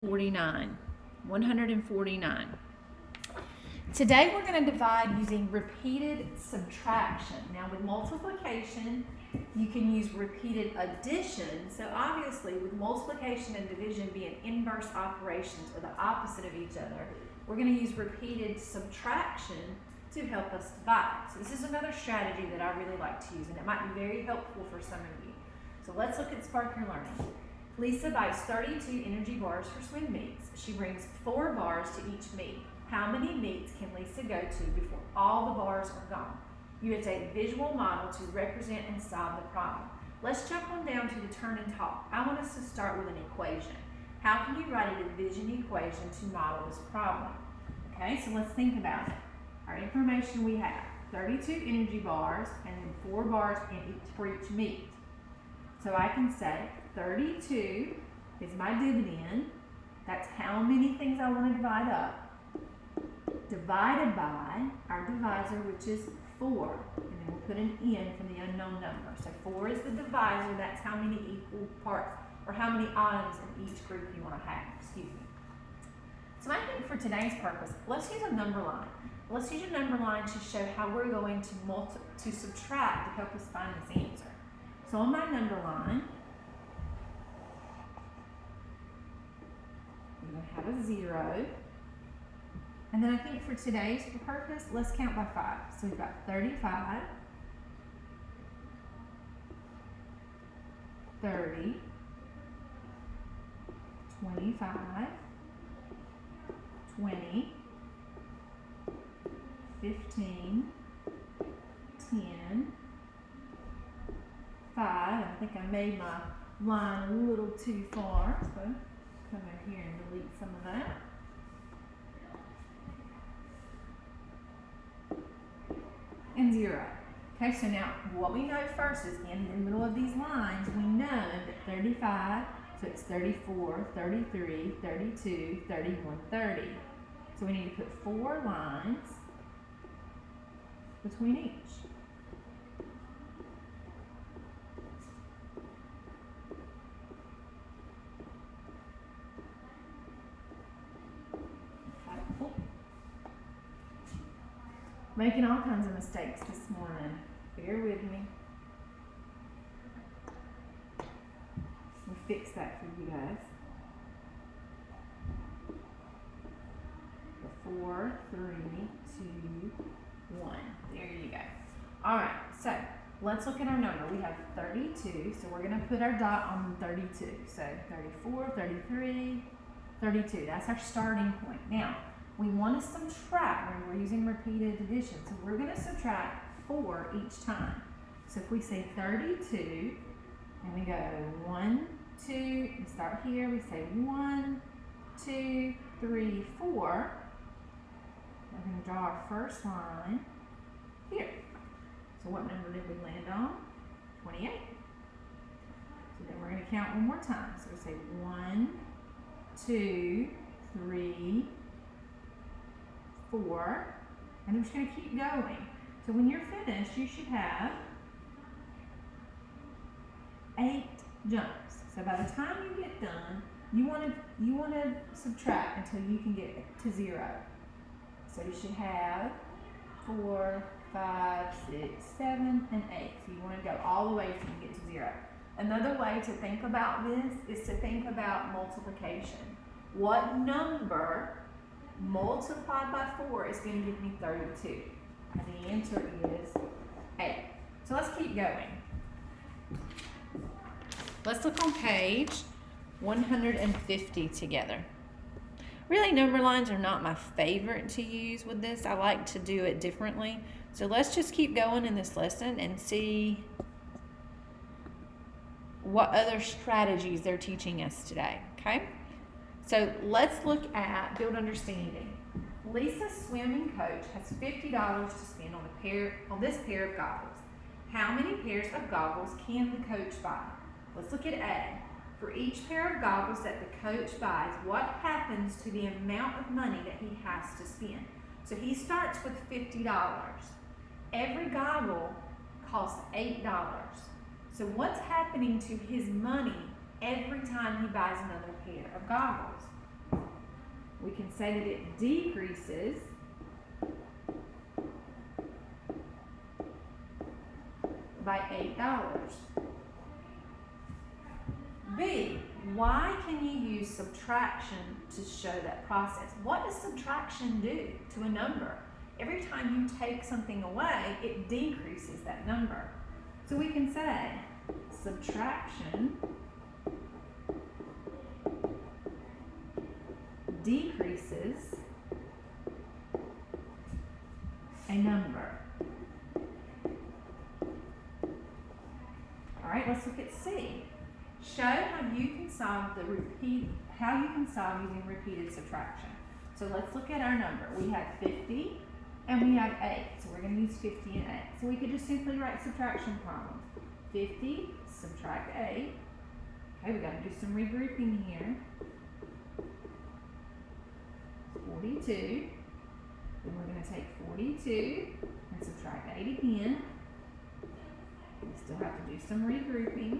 149. 149. Today we're going to divide using repeated subtraction. Now with multiplication, you can use repeated addition. So obviously with multiplication and division being inverse operations or the opposite of each other, we're going to use repeated subtraction to help us divide. So this is another strategy that I really like to use, and it might be very helpful for some of you. So let's look at Spark Your Learning. Lisa buys 32 energy bars for swim meets. She brings 4 bars to each meet. How many meets can Lisa go to before all the bars are gone? Use a visual model to represent and solve the problem. Let's jump on down to the turn and talk. I want us to start with an equation. How can you write a division equation to model this problem? Okay, so let's think about it. Our information we have 32 energy bars and then 4 bars for each meet. So I can say 32 is my dividend. That's how many things I want to divide up. Divided by our divisor, which is 4. And then we'll put an n for the unknown number. So 4 is the divisor. That's how many equal parts or how many items in each group you want to have. Excuse me. So I think for today's purpose, let's use a number line. Let's use a number line to show how we're going to subtract to help us find this answer. So on my number line, we're going to have a 0. And then I think for today's purpose, let's count by 5. So we've got 35, 30, 25, 20, 15, 10, 5. I think I made my line a little too far, so come over here and delete some of that. And 0. Okay, so now what we know first is in the middle of these lines, we know that 35, so it's 34, 33, 32, 31, 30. So we need to put 4 lines between each. Making all kinds of mistakes this morning. Bear with me. We'll fix that for you guys. 4, 3, 2, 1. There you go. All right, so let's look at our number. We have 32, so we're going to put our dot on 32. So 34, 33, 32. That's our starting point. Now, we want to subtract when we're using repeated addition. So we're going to subtract 4 each time. So if we say 32, and we go 1, 2, and start here, we say 1, 2, 3, 4. We're going to draw our first line here. So what number did we land on? 28. So then we're going to count one more time. So we say 1, 2, 3, 4, and we're just going to keep going. So when you're finished, you should have 8 jumps. So by the time you get done, you want to subtract until you can get to 0. So you should have 4, 5, 6, 7, and 8. So you want to go all the way till you get to 0. Another way to think about this is to think about multiplication. What number multiplied by 4 is going to give me 32? And the answer is 8. So let's keep going. Let's look on page 150 together. Really, number lines are not my favorite to use with this. I like to do it differently. So let's just keep going in this lesson and see what other strategies they're teaching us today, okay? So let's look at build understanding. Lisa's swimming coach has $50 to spend on this pair of goggles. How many pairs of goggles can the coach buy? Let's look at A. For each pair of goggles that the coach buys, what happens to the amount of money that he has to spend? So he starts with $50. Every goggle costs $8. So what's happening to his money every time he buys another pair of goggles? we can say that it decreases by $8. B, why can you use subtraction to show that process? What does subtraction do to a number? Every time you take something away, it decreases that number. So we can say subtraction decreases a number. All right, let's look at C. Show how you can solve using repeated subtraction. So let's look at our number. We have 50 and we have 8. So we're going to use 50 and 8. So we could just simply write subtraction problems. 50 subtract 8. Okay, we got to do some regrouping here. 42. Then we're going to take 42 and subtract 8 again. We still have to do some regrouping.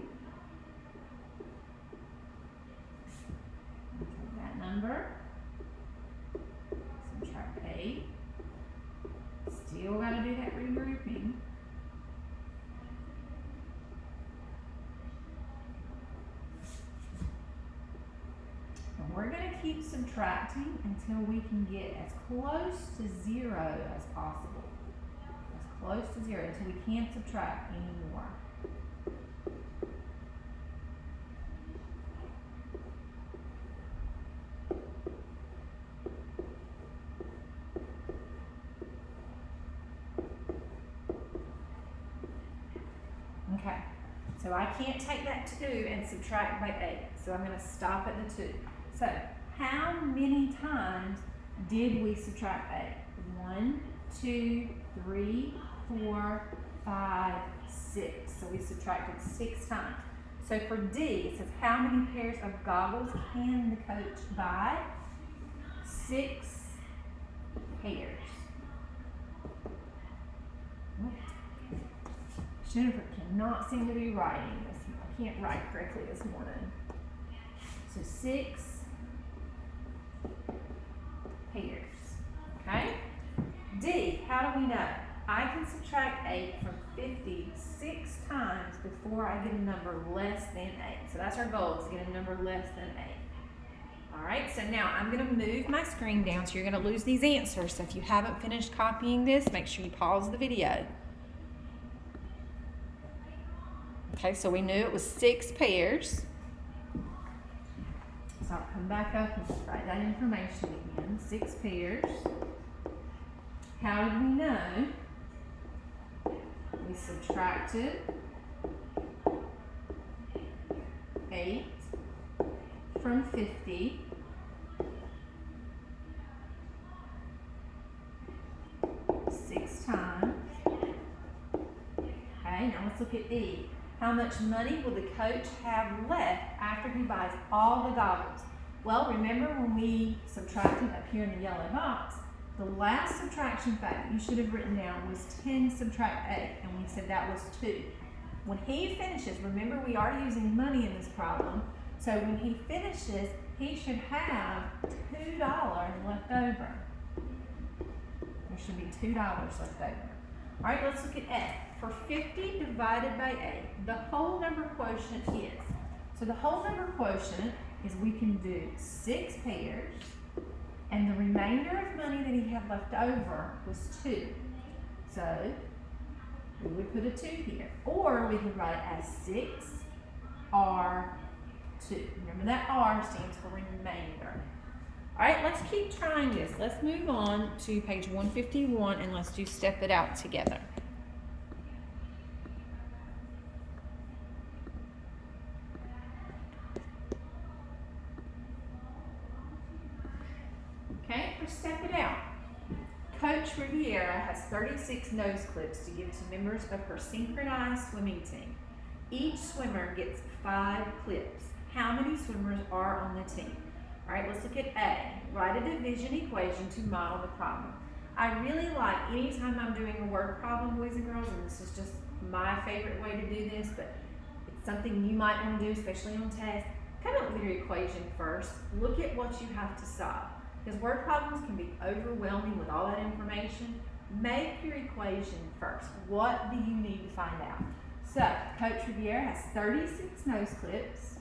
Take that number, subtract 8. Still got to do that regrouping. And we're going to keep subtracting until we can get as close to 0 as possible. As close to 0 until we can't subtract anymore. Okay, so I can't take that 2 and subtract by 8, so I'm going to stop at the 2. So, how many times did we subtract 8? 1, 2, 3, 4, 5, 6. So we subtracted 6 times. So for D, it says how many pairs of goggles can the coach buy? 6 pairs. Jennifer cannot seem to be writing this. I can't write correctly this morning. So 6 pairs. Okay? D, how do we know? I can subtract 8 from 50 6 times before I get a number less than 8. So that's our goal, is to get a number less than 8. Alright, so now I'm going to move my screen down so you're going to lose these answers. So if you haven't finished copying this, make sure you pause the video. Okay, so we knew it was 6 pairs. So I'll come back up and write that information again. 6 pairs. How did we know? We subtracted 8 from 50. Six times. Okay, now let's look at E. How much money will the coach have left after he buys all the goggles? Well, remember when we subtracted up here in the yellow box, the last subtraction fact that you should have written down was 10 subtract 8, and we said that was 2. When he finishes, remember we are using money in this problem, so when he finishes, he should have $2 left over. There should be $2 left over. All right, let's look at F. For 50 divided by 8, the whole number quotient is. So the whole number quotient is we can do 6 pairs, and the remainder of money that he had left over was 2. So we would put a 2 here. Or we could write it as 6R2. Remember that R stands for remainder. All right, let's keep trying this. Let's move on to page 151 and let's do step it out together. Okay, for step it out. Coach Riviera has 36 nose clips to give to members of her synchronized swimming team. Each swimmer gets 5 clips. How many swimmers are on the team? All right, let's look at A. Write a division equation to model the problem. I really like, anytime I'm doing a word problem, boys and girls, and this is just my favorite way to do this, but it's something you might want to do, especially on tests. Come up with your equation first. Look at what you have to solve. because word problems can be overwhelming with all that information. Make your equation first. What do you need to find out? So, Coach Riviera has 36 nose clips,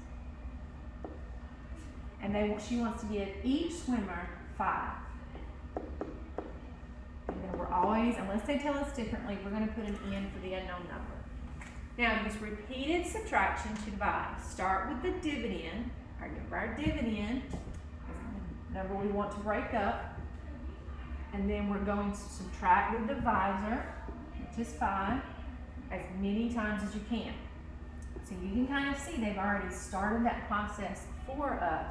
and she wants to give each swimmer 5. And then we're always, unless they tell us differently, we're going to put an N for the unknown number. Now, use repeated subtraction to divide. Start with the dividend. Remember our dividend is the number we want to break up. And then we're going to subtract the divisor, which is 5, as many times as you can. So you can kind of see they've already started that process for us.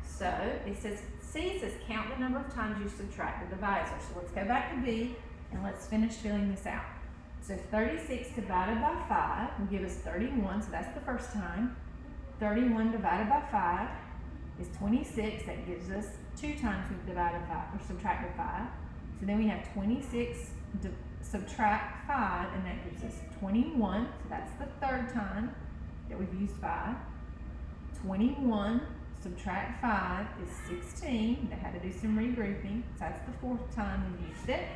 So it says, C says count the number of times you subtract the divisor. So let's go back to B and let's finish filling this out. So 36 divided by 5 will give us 31, so that's the first time. 31 divided by 5 is 26, that gives us 2 times we've divided 5, or subtracted 5. So then we have 26 subtract 5, and that gives us 21, so that's the third time that we've used 5. 21 subtract 5 is 16, they had to do some regrouping, so that's the fourth time we've used it.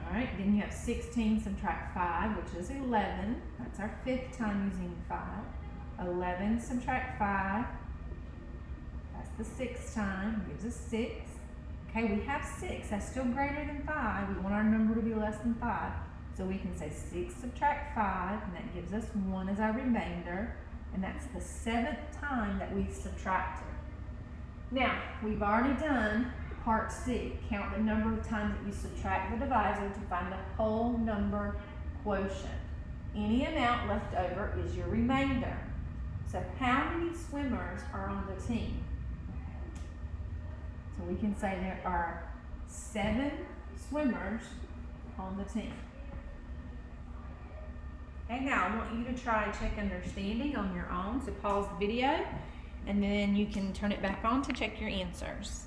Alright, then you have 16 subtract 5, which is 11. That's our fifth time using 5. 11 subtract 5. That's the sixth time. Gives us 6. Okay, we have 6. That's still greater than 5. We want our number to be less than 5. So we can say 6 subtract 5, and that gives us 1 as our remainder. And that's the 7th time that we've subtracted. Now, we've already done Part C, count the number of times that you subtract the divisor to find the whole number quotient. Any amount left over is your remainder. So how many swimmers are on the team? So we can say there are 7 swimmers on the team. Okay, now I want you to try check understanding on your own. So pause the video and then you can turn it back on to check your answers.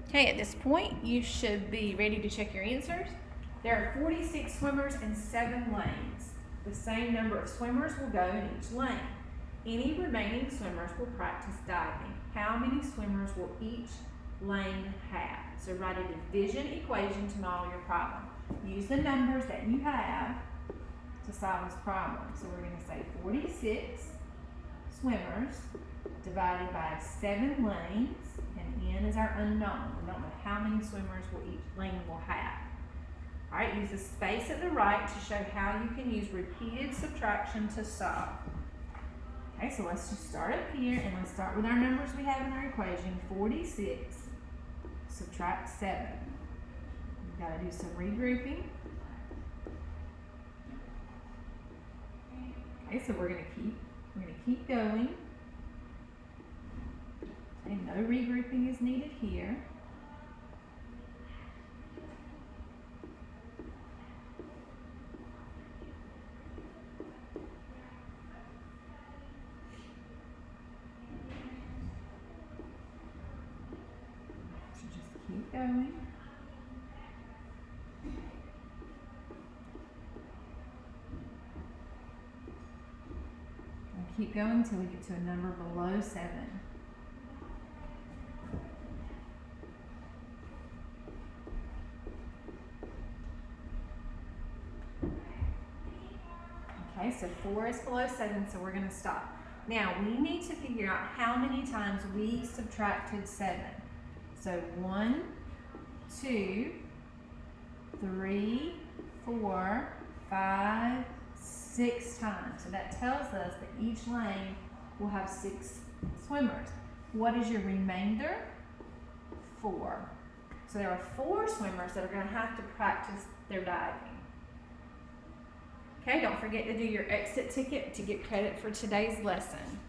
Okay, at this point, you should be ready to check your answers. There are 46 swimmers and 7 lanes. The same number of swimmers will go in each lane. Any remaining swimmers will practice diving. How many swimmers will each lane have? So write a division equation to model your problem. Use the numbers that you have to solve this problem. So we're going to say 46 swimmers divided by 7 lanes. And N is our unknown. We don't know how many swimmers each lane will have. All right, use the space at the right to show how you can use repeated subtraction to solve. Okay, so let's just start up here and let's start with our numbers we have in our equation. 46 subtract 7. We've got to do some regrouping. Okay, so we're going to keep going. And no regrouping is needed here. So just keep going. And keep going until we get to a number below 7. Okay, so 4 is below 7, so we're going to stop. Now, we need to figure out how many times we subtracted 7. So 1, 2, 3, 4, 5, 6 times. So that tells us that each lane will have 6 swimmers. What is your remainder? 4. So there are 4 swimmers that are going to have to practice their diving. Okay, don't forget to do your exit ticket to get credit for today's lesson.